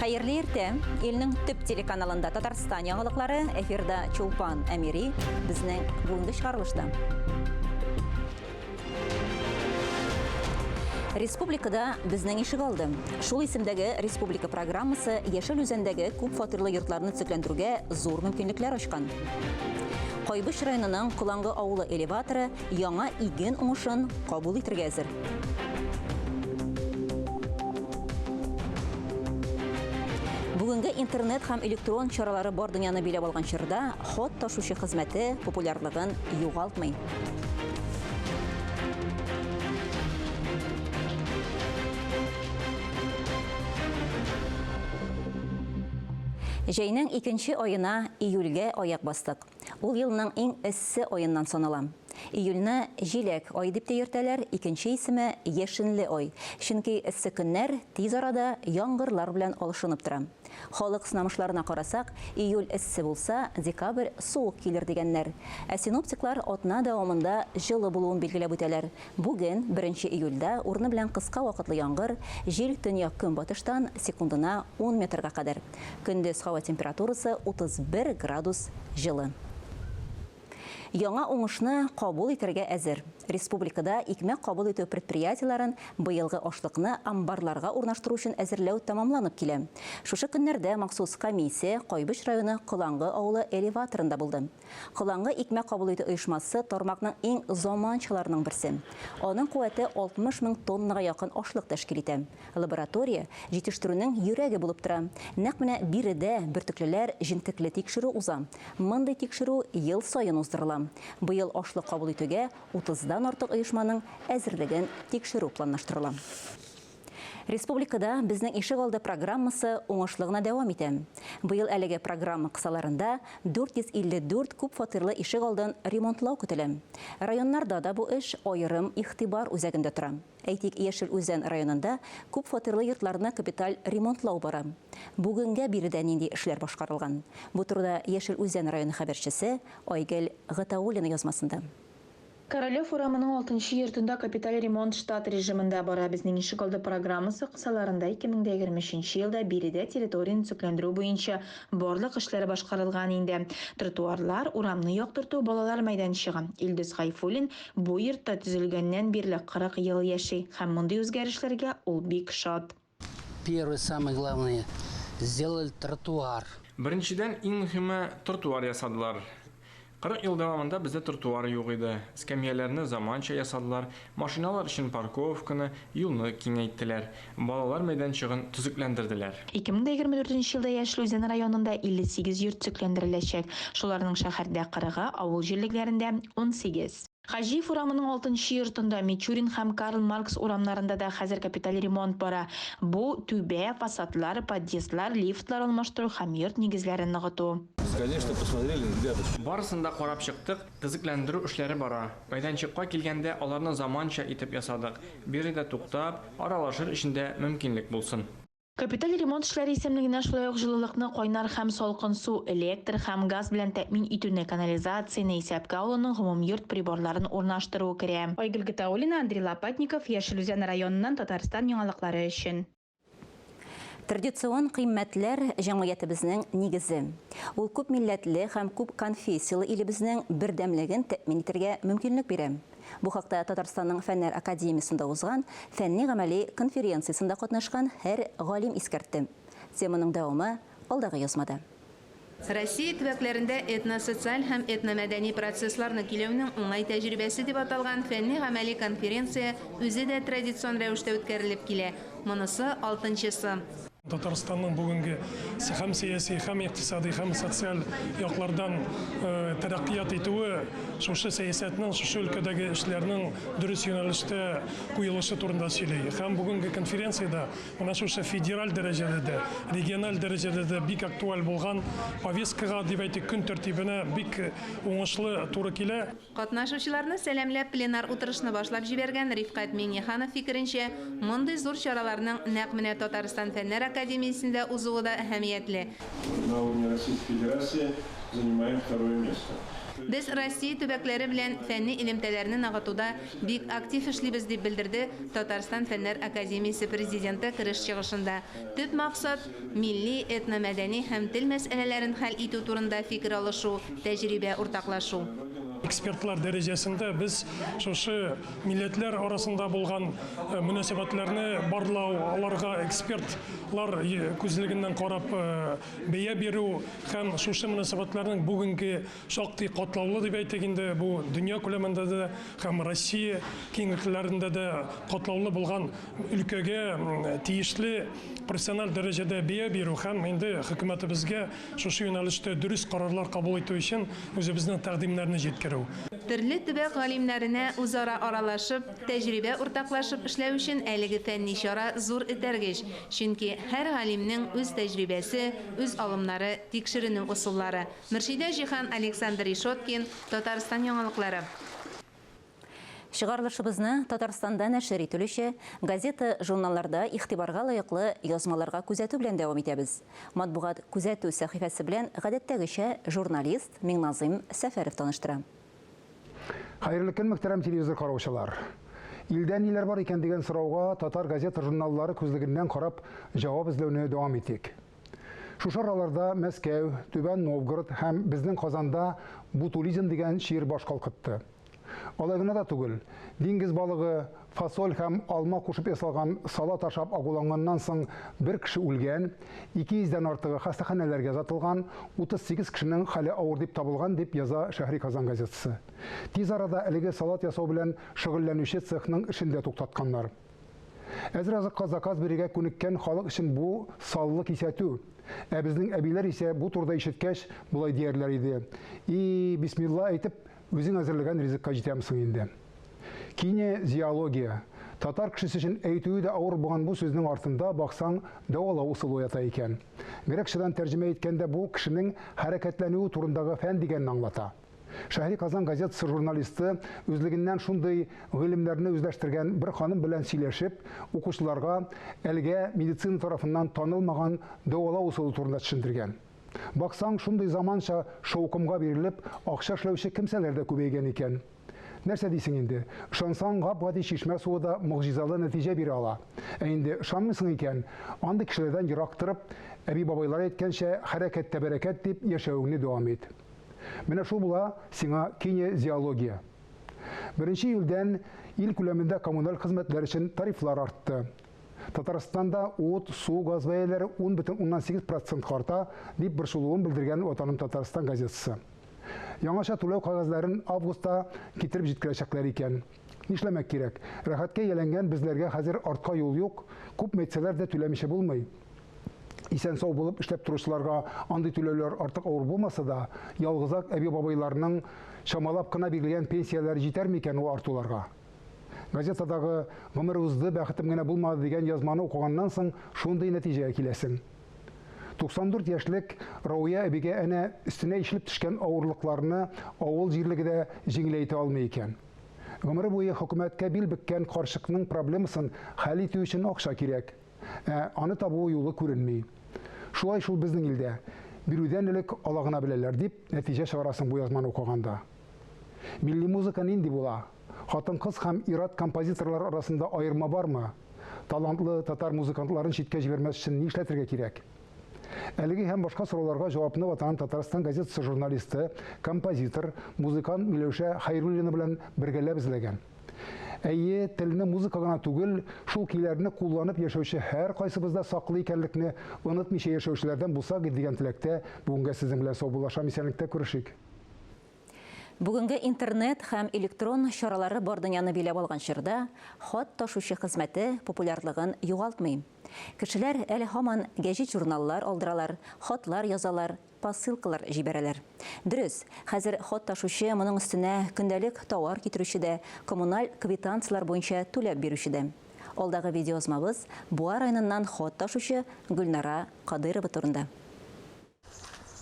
Hayırlı erте, elinin tüp telekanalında Tatarstan yanılıkları efirde Çulpan Emiri bizning bugungi çıkarılışta. Respublikada bizning işi kaldı. Şul isimdagi Respublika programması Yeşil Üzendagi ko'p fatirli yurtlarni tiklendirүүгө zor mümkünlikler açkan. Qaybyş rayonunun Kulangı avulu elevatoru yana igen uңышын kabul etirge hazır. Бүгінгі интернет һәм электрон чаралары бар дөньяны билеп алган чорда хат ташучы хезмәте популярлыгын югалтмый. Җәйнең 2нче аена июльгә аяк бастык. Ул елның иң эссе аеннан санала. Июльне җиләк ай дип тә йөртәләр, икенче исеме яшенле ай. Чөнки эссе көннәр тиз арада яңгырлар белән алышынып тора. Халык сынамышларына карасак, июль эссе булса, декабрь суык килер дигәннәр. Ә синоптиклар атна дәвамында җылы булуын билгеләп үтәләр. Бүген 1 июльдә урыны белән кыска вакытлы яңгыр, җил төньяк көнбатыштан секундына 10 метрга кадәр. Көндез һава температурасы 31 градус җылы. Яңа уңышны кабул итәргә әзер. Республикада икмәк кабул итү предприятиеләрен быелгы ашлыкны амбарларга урнаштыру өчен әзерләү тәмамланып килә. Шушы көннәрдә махсус комиссия Кайбыш районы Кылаңгы авылы элеваторында булды. Кылаңгы икмәк кабул итү оешмасы тармакның иң заманчаларының берсе. Аның куәте 60 000 тоннага якын ашлык тәшкил итә. Лаборатория җитештерүнең йөрәге булып тора. Нәкъ менә биредә бөртеклеләр җентекле тикшерү уза. Мондый тикшерү ел саен уздырыла. Быел ашлык кабул итүгә 30дан артык оешманың әзерлеген тикшерү планлаштырыла. Республикада безнең ишек алды программасы уңышлыгына дәвам итә. Быел әлеге программа кысаларында 454 күп фатирлы ишек алдын ремонтлау көтелә. Районнарда да бу эш аерым игътибар үзәгендә тора. Әйтик, Яшел Үзән районында күп фатирлы йортларны капиталь ремонтлау бара. Бүгенгә биредә нинди эшләр башкарылган? Бу турыда Яшел Үзән районы хәбәрчесе Айгөл Гатауллина язмасында. Королев урамының 6-нчы йортында капиталь ремонт штат режимында бара. Безнең ишек алды программасы кысаларында 2023 елда биредә территорияны төзекләндерү буенча барлык эшләр башкарылган инде. Тротуарлар, урамны яктырту, балалар мәйданчыгы. Илдус Гайфуллин бу йортта төзелгәннән бирле 40 ел яши һәм мондый үзгәрешләргә ул бик шат. Первое, самое главное, сделали тротуар. Беренчедән иң мөһиме тротуар ясадылар. 40 ел дәвамында бездә тротуар юк иде. Скамьяларны заманча ясадылар, машиналар өчен парковканы, юлны киңәйттеләр, балалар мәйданчыгын төзекләндерделәр. 2024 елда Яшел Үзән районында 58 йорт төзекләндереләчәк. Шуларның шәһәрдә 40-ы, авыл җирлекләрендә 18. Хажиев урамының 6-нчы йортында, Мичурин һәм Карл Маркс урамнарында да хәзер капиталь ремонт бара. Бу түбә, фасадлар, подъездлар, лифтлар алмаштыру һәм йорт нигезләрен ныгыту. Конечно, посмотрели, ребята. Барысында карап чыктык, төзекләндерү эшләре бара. Мәйданчыкка килгәндә аларны заманча итеп ясадык. Биредә туктап, аралашыр өчендә мөмкинлек булсын. Капиталь ремонт эшләре исемлегенә шулай ук җылылыкны, кайнар һәм салкын су, электр һәм газ белән тәэмин итүне, канализацияны, исәпкә алуның гомум йорт приборларын урнаштыру керә. Айгөл Гатауллина, Андрей Лопатников, Яшел Үзән районыннан, Татарстан яңалыклары өчен. Традицион кыйммәтләр җәмгыятебезнең нигезе. Ул күп милләтле һәм күп конфессиялы илебезнең бердәмлеген тәэмин итәргә мөмкинлек бирә. Бу хакта Татарстанның Фәннәр академиясендә узган фәнни-гамәли конференциясендә катнашкан һәр галим искәртте. Теманың дәвамы алдагы язмада. Россия төбәкләрендә этносоциаль һәм этномәдәни процессларны киләүнең уңай тәҗрибәсе дип аталган фәнни-гамәли конференция үзе дә традицион рәвештә үткәрелеп килә. Монысы 6-нчысы. Татарстанның бүгенге һәм сияси, һәм икътисади, һәм социаль яклардан тәрәккыят итүе, шушы сәясәтнең, шушы өлкәдәге эшләрнең дөрес юнәлештә куелышы турында сөйли. Һәм бүгенге конференциядә менә шушы федераль дәрәҗәдә дә, региональ дәрәҗәдә дә бик актуаль булган повесткага дип әйтик, көн тәртибенә бик уңышлы туры килә. Катнашучыларны сәламләп пленар утырышны башлап җибәргән Рифкат Миңнеханов фикеренчә, мондый зур чараларның нәкъ менә Татарстан Фәннәр академиясендә узуы да әһәмиятле. На уровне Российской Федерации занимаем второе место. Без Россия төбәкләре белән фәнни элемтәләрне ныгытуда бик актив эшлибез дип белдерде Татарстан Фәннәр Академиясе президенты кырыш чыгышында. Төп максат милли, этномәдәни һәм тел мәсьәләләрен хәл итү турында фикер алышу, тәҗрибә уртаклашу. Экспертлар дәрәҗәсендә біз шушы милләтләр арасында булган мөнәсәбәтләрне барлау, аларга экспертлар күзлегеннән карап бәя бирү һәм шушы мөнәсәбәтләрнең бүгенге шактый катлаулы дип әйтик инде, бу дөнья күләмендә дә һәм Россия киңлекләрендә дә катлаулы булган өлкәгә тиешле профессиональ дәрәҗәдә бәя бирү һәм инде хөкүмәтебезгә шушы юнәлештә дөрес карарлар кабул итү өчен үзебезнең тәкъдимнәрне җиткерү. Төрле төбәк галимнәренә үзара аралашып, тәҗрибә уртаклашып эшләү өчен әлеге фәнни чара зур этәргеч, чөнки һәр галимнең үз тәҗрибәсе, үз алымнары, тикшеренү усуллары. Мөршидә Җихан, Александр Ишоткин, Татарстан яңалыклары. Чыгарылышыбызны Татарстанда нәшер ителүче газета, журналларда игътибарга лаеклы язмаларга күзәтү белән дәвам итәбез. Матбугат күзәтү сәхифәсе белән гадәттәгечә журналист Миңназыйм Сәфәров таныштыра. Хәерле көн, мөхтәрәм телевизор караучылар. Илдә ниләр бар икән дигән сорауга татар газета, журналлары күзлегеннән карап җавап эзләүне дәвам итик. Шушы араларда Мәскәү, Түбән Новгород һәм безнең Казанда бутулизм дигән шиир баш калкытты. Алай гына да түгел. Диңгез балыгы, фасоль һәм алма кушып ясалган салат ашап агуланганнан соң бер кеше үлгән, 200-дән артыгы хастаханәләргә язатылган, 38 кешенең хәле авыр дип табылган дип яза Шәһри Казан газетасы. Тиз арада әлеге салат ясау белән шөгыльләнүче цехның эшен дә туктатканнар. Әзер-азыкка заказ бирергә күнеккән халык өчен бу саллы кисәтү. Ә безнең әбиләр исә бу турыда ишеткәч булай диярләр иде. И бисмилла әйтеп, үзең әзерләгән ризыкка җитәмсең инде. Кине зиология. Татар кешесе өчен әйтүе дә авыр булган бу сүзнең артында баксаң дәвалау усулы ята икән. Грекчадан тәрҗемә иткәндә бу кешенең хәрәкәтләнүе турындагы фән дигәнне аңлата. Шәһри Казан газетасы журналисты үзлегеннән шундый гыйлемнәрне үзләштергән бер ханым белән сөйләшеп, укучыларга әлегә медицина тарафыннан танылмаган дәвалау усулы турында төшендергән. Баксаң, шундый заманча шаукымга бирелеп, акча эшләүче кемсәләр дә күбәйгән икән. Нәрсә дисең инде? Ышансаң, гап-гади чишмә суы да могҗизалы нәтиҗә бирә ала. Ә инде ышанмыйсың икән, андый кешеләрдән ерак торып, әби бабайлар әйткәнчә, хәрәкәттә бәрәкәт дип яшәүеңне дәвам ит. Менә шул була сиңа кинезиология. 1 июльдән ил күләмендә коммуналь хезмәтләр өчен тарифлар артты. Татарстанда ут, су, газ бәяләре 10,8% арта дип борчылуын белдергән Ватаным Татарстан газетасы. Яңаша түләү кагазларын августта китереп җиткерәчәкләр икән. Нишләмәк кирәк? Рәхәткә яләнгән безләргә хәзер артка юл юк, күп мәйсәләр дә түләмичә булмый. Исән сау булып эшләп торучыларга андый түләүләр артык авыр булмаса да, ялгызак әби бабайларның чамалап кына бирелгән пенсияләре җитәр микән ул артуларга? Газетадагы гомер узды, бәхетем генә булмады дигән язманы укыганнан соң шундый нәтиҗәгә киләсең. 94 яшьлек Рауя әбигә әнә өстенә ишелеп төшкән авырлыкларны авыл җирлеге дә җиңеләйтә алмый икән. Гомере буе хөкүмәткә бил беккән карчыкның проблемасын хәл итү өчен акча кирәк. Аны табу юлы күренми. Шулай шул безнең илдә бирүдән элек алагына беләләр дип нәтиҗә чыгарасың бу язманы укыганда. Милли музыка нинди була? Хатын-кыз һәм ират композиторлар арасында аерма бармы? Талантлы татар музыкантларын читкә җибәрмәс өчен ни эшләтергә кирәк? Әлеге һәм башка сорауларга җавапны Ватаным Татарстан газетасы журналисты, композитор, музыкант Миләүшә Хәйруллина белән бергәләп эзләгән. Әйе, телне музыка гына түгел, шул көйләрне кулланып яшәүче һәр кайсыбызда саклы икәнлекне онытмыйча яшәүчеләрдән булсак дигән теләктә бүгенге сезнең белән саубуллашам, исәнлектә күрешик. Бүгенге интернет һәм электрон чаралары бар дөньяны биләп алган чорда хат ташучы хезмәте популярлыгын югалтмый. Кешеләр әле һаман гәҗит журналлар алдыралар, хатлар язалар, посылкалар җибәрәләр. Дөрес, хәзер хат ташучы моның өстенә көндәлек товар китерүче дә, коммуналь квитанциялар буенча түләп бирүче дә. Алдагы видеозмабыз Буа районыннан хат ташучы Гөлнара Кадырова турында.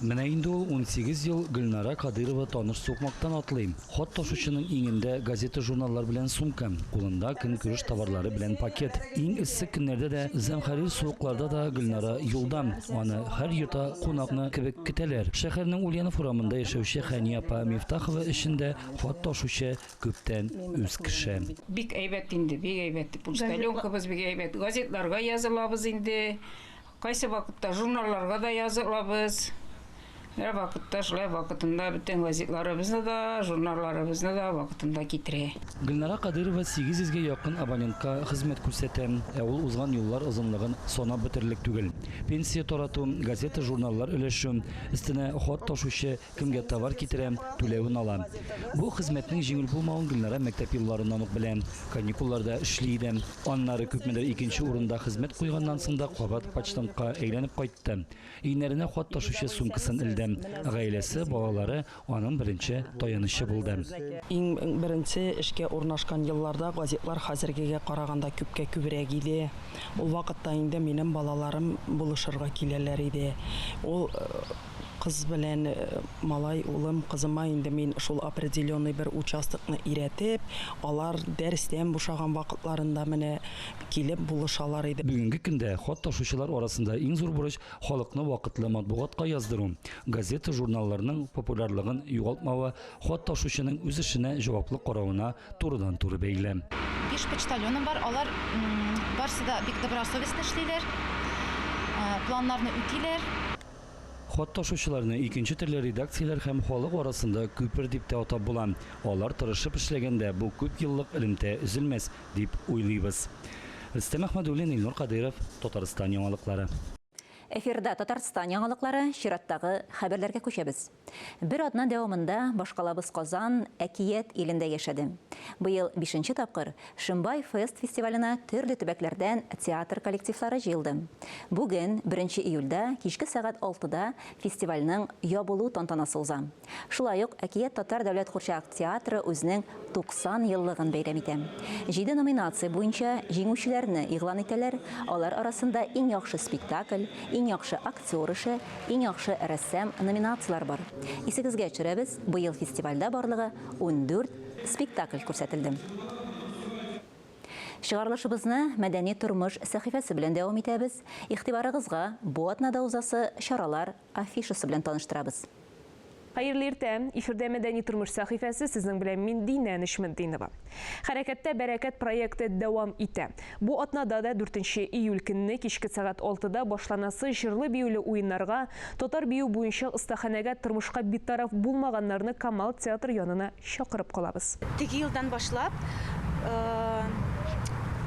Менә инде ул 18 ел Гөлнара Кадырова таныш сукмактан атлый. Хат ташучының иңендә газета журналлар белән сумка, кулында көнкүреш товарлары белән пакет. Иң эссе көннәрдә дә, зәмхәрир суыкларда да Гөлнара юлда. Аны һәр йорта кунакны кебек көтәләр. Шәһәрнең Ульянов урамында яшәүче Хәния апа Мифтахова эшендә хат ташучы күптән үз кеше. Бик әйбәт инде, бик әйбәт. Почтальонкабыз бик әйбәт. Газетларга язылабыз инде. Кайсы вакытта журналларга да язылабыз. Һәр вакытта шулай вакытында бөтен газетларыбызны да, журналларыбызны да вакытында китерә. Гөлнара Кадырова 800-гә якын абонентка хезмәт күрсәтә. Ул узган юллар озынлыгын санап бетерлек түгел. Пенсия тарату, газета, журналлар өлеше, өстенә хат ташучы кемгә товар китерә, түләвен ала. Бу хезмәтнең җиңел булмавын Гөлнара мәктәп елларыннан ук белә. Каникулларда эшли иде. Аннары күпмедер икенче урында хезмәт куйганнан соң да кабат почтамтка әйләнеп кайтты. Өйләренә хат ташучы сумкасын элде. Гаиләсе, балалары аның беренче таянышы булды. Иң беренче эшкә урнашкан елларда газетлар хәзергегә караганда күпкә күбрәк иде. Ул вакытта инде минем балаларым булышырга киләләр иде. Ул кыз белән малай улым кызыма инде мин шул определенный бер участокны иретеп, алар дәрестән бушаган вакытларында менә килеп булышалар иде. Бүгенге көндә хат ташучылар арасында иң зур бурыч халыкны вакытлы матбугатка яздыру. Газета, журналларның популярлыгын югалтмавы хат ташучының үз эшенә җаваплы каравына турыдан-туры бәйле. 5 почтальоным бар, алар барсы да бик добросовестно эшлиләр, планнарны үтиләр. Хат ташучыларны икенче төрле редакцияләр һәм халык арасында күпер дип тә атап була. Алар тырышып эшләгәндә бу күп еллык элемтә өзелмәс дип уйлыйбыз. Рөстәм Әхмәдуллин, Илнур Кадыров, Татарстан яңалыклары. Эфирда Татарстан яңалыклары, чираттагы хәбәрләргә күчәбез. Бер атна дәвамында башкалабыз Казан әкият илендә яшәде. Быел 5нче тапкыр Шимбай Фест фестиваленә төрле төбәкләрдән театр коллективлары җыелды. Бүген 1 июльдә кичке сәгать 6-да фестивальнең ябылу тантанасы уза. Шулай ук әкият татар дәүләт хурчак театры үзенең 90 еллыгын бәйрәм итә. 7 номинация буенча җиңүчеләрне игълан итәләр. Алар арасында иң яхшы спектакль, иң яхшы актер эше, иң яхшы рәссам номинациялар бар. Исегезгә төшерәбез, быел фестивальдә барлыгы 14 спектакль күрсәтелде. Чыгарылышыбызны мәдәни тормыш сәхифәсе белән дәвам итәбез. Игътибарыгызга бу атнада узасы чаралар афишасы белән таныштырабыз. Хәерле иртә, эфирдә мәдәни тормыш сәхифәсе сезнең белән мин Динә Нишмәтдинова. Хәрәкәттә бәрәкәт проекты дәвам итә. Бу атнада да 4 июль көнне кичке сәгать 6-да башланасы җырлы биюле уеннарга татар бию буенча остаханәгә тормышка битараф булмаганнарны Камал театр янына чакырып калабыз. Теге елдан башлап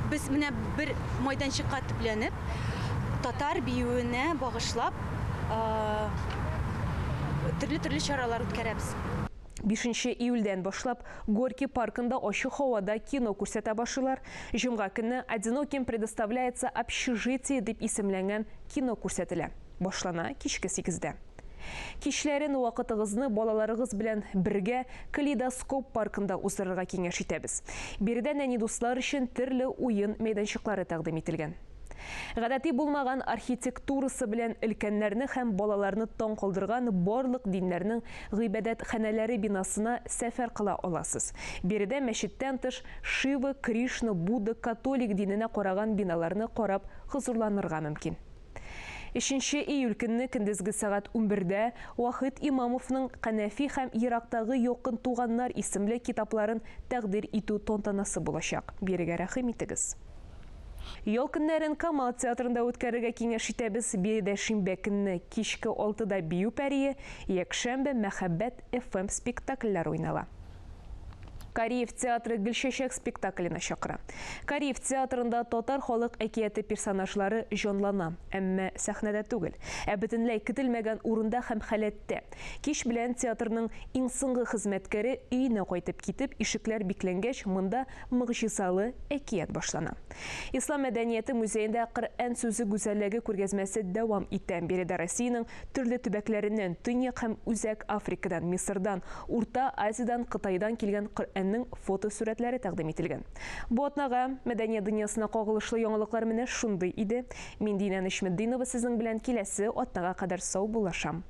без менә бер майданчыкка төпләнеп татар биюенә багышлап төрле чаралар үткәрәбез. 5 июльдән башлап Горький паркында ачык һавада кино күрсәтә башлыйлар. Җомга көнне «Одиноким предоставляется общежитие» дип исемләнгән кино күрсәтелә. Башлана кичке 8-дә. Кичләрен вакытыгызны балаларыгыз белән бергә Калейдоскоп паркында уздырырга киңәш итәбез. Биредә нәни дуслар өчен төрле уен мәйданчыклары тәкъдим ителгән. Гадәти булмаган архитектурасы белән өлкәннәрне һәм балаларны таң калдырган барлык диннәрнең гыйбадәт ханәләре бинасына сәфәр кыла аласыз. Биредә мәчеттән тыш Шива, Кришна, Будда, католик диненә караган биналарны карап хозурланырга мөмкин. 3 июль көнне көндезге сәгать 11-дә Вахит Имамовның Канәфи һәм Ирактагы якын туганнар исемле китапларын тәкъдир итү тантанасы булачак. Бирегә рәхим итегез. Ял көннәрен Камал театрында үткәрергә киңәш итәбез. Биредә шимбә көнне кичке 6-да бию пәрие, якшәмбе Мәхәббәт FM спектакльләр уйнала. Кариев театры Гөлчәчәк спектакленә чакыра. Кариев театрында татар халык әкияте персонажлары җанлана, әмма сәхнәдә түгел, ә бөтенләй көтелмәгән урында һәм халәттә. Кич белән театрның иң соңгы хезмәткәре өенә кайтып китеп, ишекләр бикләнгәч, монда мөгъҗизалы әкият башлана. Ислам мәдәнияте музеенда Коръән сүзе гүзәллеге күргәзмәсе дәвам итә. Биредә Россиянең төрле төбәкләреннән, Төньяк һәм Үзәк Африкадан, Мисырдан, Урта Азиядан, Кытайдан килгән фотосурәтләре тәкъдим ителгән. Бу атнага мәдәният дөньясына кагылышлы яңалыклар менә шундый иде. Мин Динә Нишмәтдинова сезнең белән киләсе атнага кадәр сау булашам.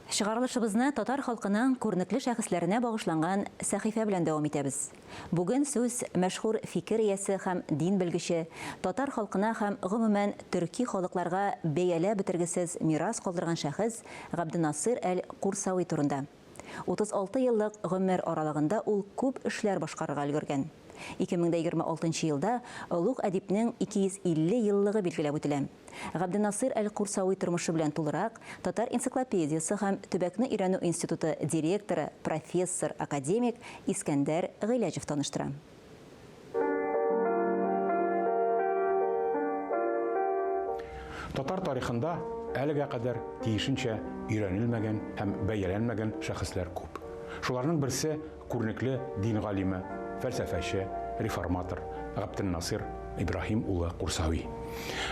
Шығарылышыбызны татар халкының күрнекле шәхесләренә багышланган сәхифә белән дәвам итәбез. Бүген сүз мәшһүр фикер иясе һәм дин белгече, татар халкына һәм гомумән төрки халыкларга бәялә бетергесез мирас калдырган шәхес Габдинасир әл-Курсави турында. 36 еллык гомер аралыгында ул күп эшләр башкарырга өлгергән. 2026 елда олуг әдипнең 250 еллыгы билгеләп үтелә. Габдинасир әл-Курсави тормышы белән тулырак Татар энциклопедиясы һәм Төбәкне өйрәнү институты директоры, профессор, академик Искәндәр Гыйләҗев таныштыра. Татар тарихында әлегә кадәр тиешенчә өйрәнелмәгән һәм бәяләнмәгән шәхесләр күп. Шуларның берсе күрнекле дин галиме, фәлсәфәче, реформатор Габдинасир Ибрахим улы Курсави.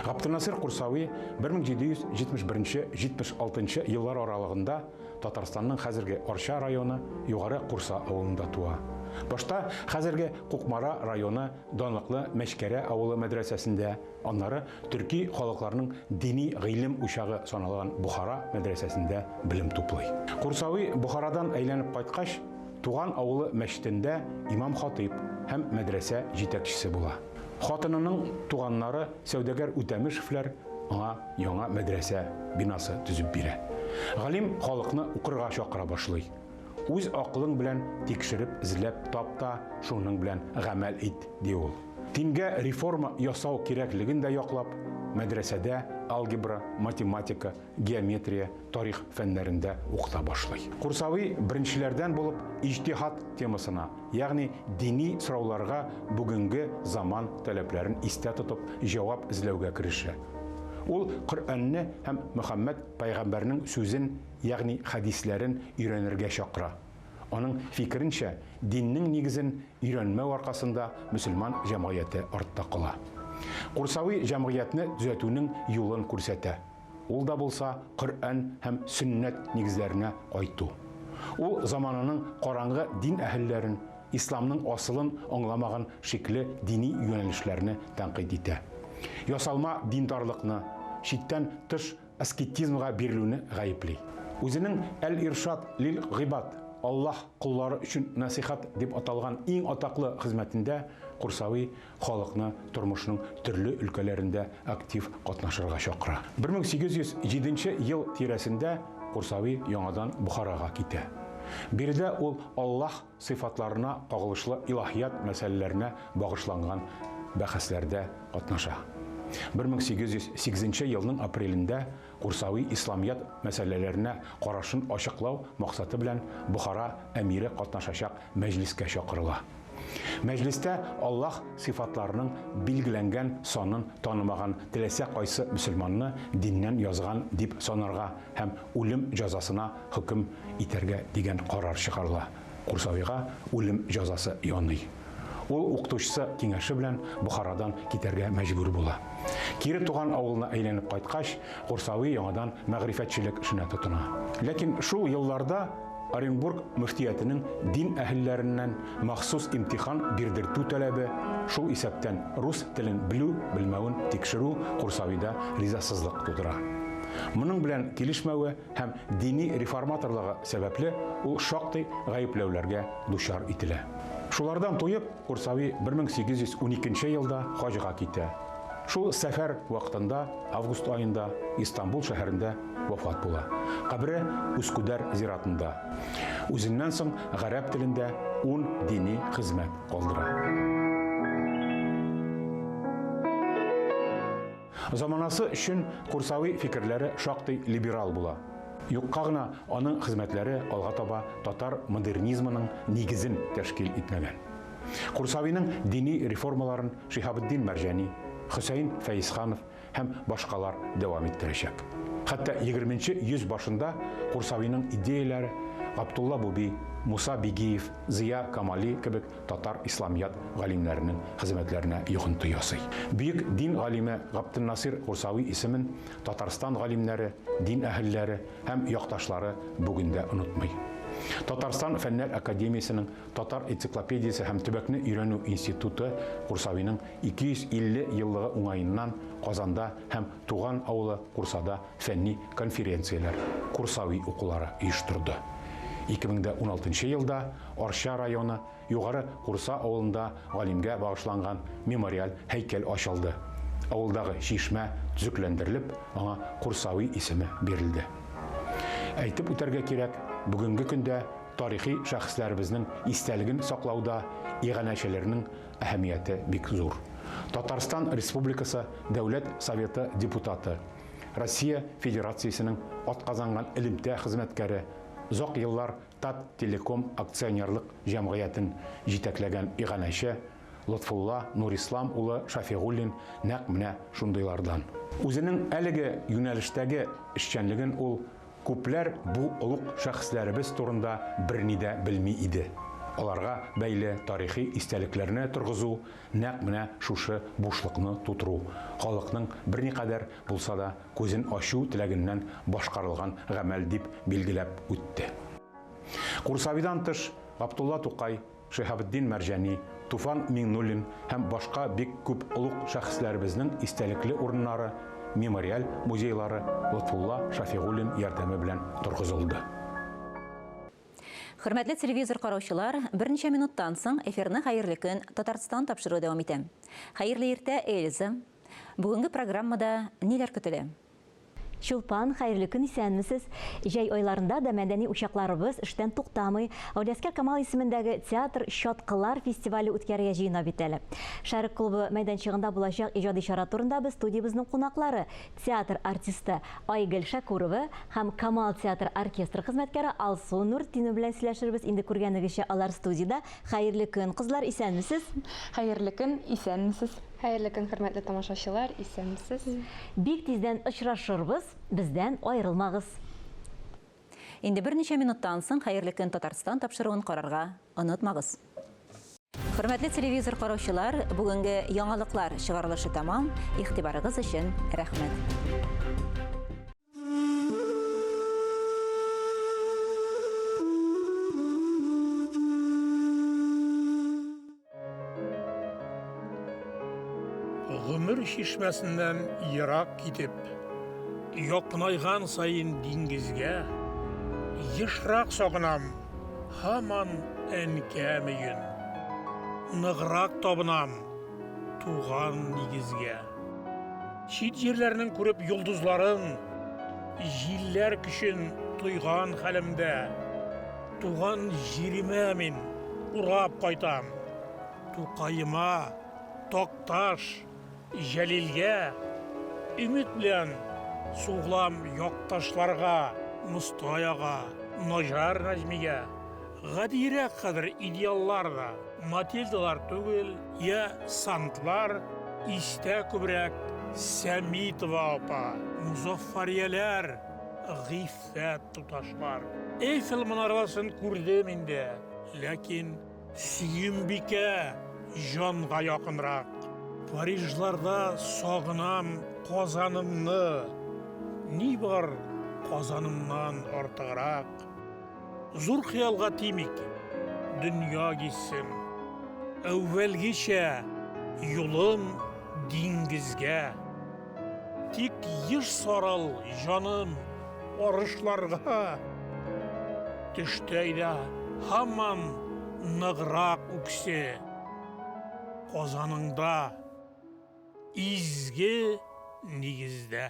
Габдинасир Курсави 1771-76 еллар аралыгында Татарстанның хәзерге Арча районы Югары Курса авылында туа. Башта хәзерге Кукмара районы данлыклы Мәшкәрә авылы мәдрәсәсендә, аннары төрки халыкларының дини гыйлем учагы саналган Бухара мәдрәсәсендә белем туплый. Курсави Бухарадан әйләнеп кайткач, туган авылы мәчетендә имам-хатиб һәм мәдрәсә җитәкчесе була. Хатынының туганнары Сәүдәгәр Үтәмешевләр аңа яңа мәдрәсә бинасы төзеп бирә. Галим халыкны укырга чакыра башлый. Үз акылың белән тикшереп, эзләп тапта, шуның белән гамәл ит, ди ул. Дингә реформа ясау кирәклеген дә яклап, мәдрәсәдә алгебра, математика, геометрия, тарих фәннәрендә укыта башлый. Курсави беренчеләрдән булып иҗтиһад темасына, ягъни дини сорауларга бүгенге заман таләпләрен истә тотып җавап эзләүгә керешә. Ул Коръәнне һәм Мөхәммәд пайгамбәрнең сүзен, ягъни хадисләрен өйрәнергә чакыра. Аның фикеренчә, диннең нигезен өйрәнмәү аркасында мөселман җәмгыяте артта кала. Курсави җәмгыятьне төзәтүнең юлын күрсәтә. Ул да булса Коръән һәм Сөннәт нигезләренә кайту. Ул заманының караңгы дин әһелләрен, исламның асылын аңламаган шикле дини юнәлешләрне тәнкыйть итә. Ясалма диндарлыкны, читтән тыш аскетизмга бирелүне гаепли. Үзенең Әл-Иршад лил-Гибад, Аллаһ куллары өчен насихат дип аталган иң атаклы хезмәтендә Курсави халыкны тормышның төрле өлкәләрендә актив катнашырга чакыра. 1807 ел тирәсендә Курсави яңадан Бухарага китә. Биредә ул Аллаһ сыйфатларына кагылышлы илаһият мәсьәләләренә багышланган бәхәсләрдә катнаша. 1808 елның апрелендә Курсави исламият мәсьәләләренә карашын ачыклау максаты белән Бухара әмире катнашачак мәҗлескә чакырыла. Мәҗлестә Аллаһ сыйфатларының билгеләнгән санын танымаган теләсә кайсы мөселманны диннән язган дип санарга һәм үлем җәзасына хөкем итәргә дигән карар чыгарыла. Курсавига үлем җәзасы яный. Ул укытучысы киңәше белән Бухарадан китәргә мәҗбүр була. Кире туган авылына әйләнеп кайткач, Курсави яңадан мәгърифәтчелек эшенә тотына. Ләкин шул елларда Оренбург мөфтиятының дин әһелләреннән махсус имтихан бирдертү таләбе, шул исәптән рус телен белү, белмәвен тикшерү Курсавида ризасызлык тудыра. Моның белән килешмәве һәм дини реформаторлыгы сәбәпле ул шактый гаепләүләргә дучар ителә. Шулардан туеп, Курсави 1812 елда хаҗга китә. Шул сәфәр вакытында август айында Истанбул шәһәрендә вафат була. Кабре Үскүдәр зиратында. Үзеннән соң гарәп телендә 10 дини хезмәт калдыра. Заманасы өчен Курсави фикерләре шактый либерал була. Юкка гына аның хезмәтләре алга таба татар модернизмының нигезен тәшкил итмәгән. Курсавиның дини реформаларын Шиһабеддин Мәрҗани, Хөсәйн Фәйисханов һәм башкалар дәвам иттерәчәк. Хәтта 20-нче йөз башында Курсавиның идеяләре Габдулла Буби, Муса Бигиев, Зия Камали кебек татар исламият галимнәренең хезмәтләренә йогынты ясый. Бөек дин галиме Габдинасир Курсави исемен Татарстан галимнәре, дин әһелләре һәм якташлары бүген дә онытмый. Татарстан Фәннәр Академиясының Татар энциклопедиясы һәм төбәкне өйрәнү институты Курсавиның 250 еллыгы уңайыннан Казанда һәм туган авылы Курсада фәнни конференцияләр, Курсави укулары оештырды. 2016 елда Арча районы Югары Курса авылында галимгә багышланган мемориаль һәйкәл ачылды. Авылдагы чишмә төзекләндерелеп, аңа Курсави исеме бирелде. Әйтеп үтәргә кирәк, бүгенге көндә тарихи шәхесләребезнең истәлеген саклауда иганәчеләрнең әһәмияте бик зур. Татарстан Республикасы Дәүләт Советы депутаты, Россия Федерациясының атказанган элемтә хезмәткәре, зак еллар Тат Телеком акционерлык җәмгыятен җитәкләгән иганәче Лотфулла Нурислам улы Шафигуллин нәкъ менә шундыйлардан. Үзенең әлеге юнәлештәге эшчәнлеген ул күпләр бу олуг шәхесләребез турында берни дә белми иде. Аларга бәйле тарихи истәлекләрне торгызу, нәкъ менә шушы бушлыкны тутыру, халыкның берникадәр булса да күзен ачу теләгеннән башкарылган гамәл дип билгеләп үтте. Курсавидан тыш Габдулла Тукай, Шиһабетдин Мәрҗәни, Туфан Миңнуллин һәм башка бик күп олуг шәхесләребезнең истәлекле урыннары, мемориаль музейлары Лотфулла Шафигуллин ярдәме белән торгызылды. Хөрмәтле телевизор караучылар, берничә минуттан соң эфирны хәерле көн Татарстан тапшыру дәвам итә. Хәерле иртә, Эльза. Бүгенге программада ниләр көтелә? Чулпан, хәерле көн, исәнмесез. Җәй айларында да мәдәни учакларыбыз эштән туктамый. Әүләскәр Камал исемендәге театр Чаткылар фестивале үткәрергә җыена бит әле. Шәрык клубы мәйданчыгында булачак иҗади чара турында без студиябызның кунаклары, театр артисты Айгөл Шакурова һәм Камал театр оркестры хезмәткәре Алсу Нуртдинова белән сөйләшербез. Инде күргәнегезчә, алар студияда. Хәерле көн, кызлар, исәнмесез? Хәерле көн, исәнмесез? Хәерле көн, хөрмәтле тамашачылар, исәнмесез? Бик тиздән очрашырбыз, бездән аерылмагыз. Инде берничә минуттан соң хәерле көн Татарстан тапшыруын карарга онытмагыз. Хөрмәтле телевизор караучылар, бүгенге яңалыклар чыгарылышы тамам. Игътибарыгыз өчен рәхмәт. Гомер шишмәсеннән ерак китеп, якынайган сайын диңгезгә, ешрак сагынам һаман әнкәмейен. Ныграк табынам туган нигезгә. Чит җирләрнең күреп йолдызларын, җилләр көчен туйган хәлемдә, туган җиремә мин урап кайтам. Тукайыма, Токташ, Җәлилгә, өмет белән суглам якташларга, Мустаяга, Нажар Нәҗмигә, Гадирә кадәр идеалларга, Матильдалар түгел, я Сантлар, истә күбрәк Сәмитова апа, Музаффарияләр, Гыйффәт туташлар. Эйфел манараласын күрдем инде, ләкин Сөембикә җанга якынрак. Парижларда сагынам Казанымны, ни бар Казанымнан артыграк. Зур хыялга тимик, дөнья гисем. Әүвәлгечә юлым диңгезгә. Тик еш сарыл җаным арышларга. Төштәйдә һаман ныграк үксе. Казаныңда изге нигездә.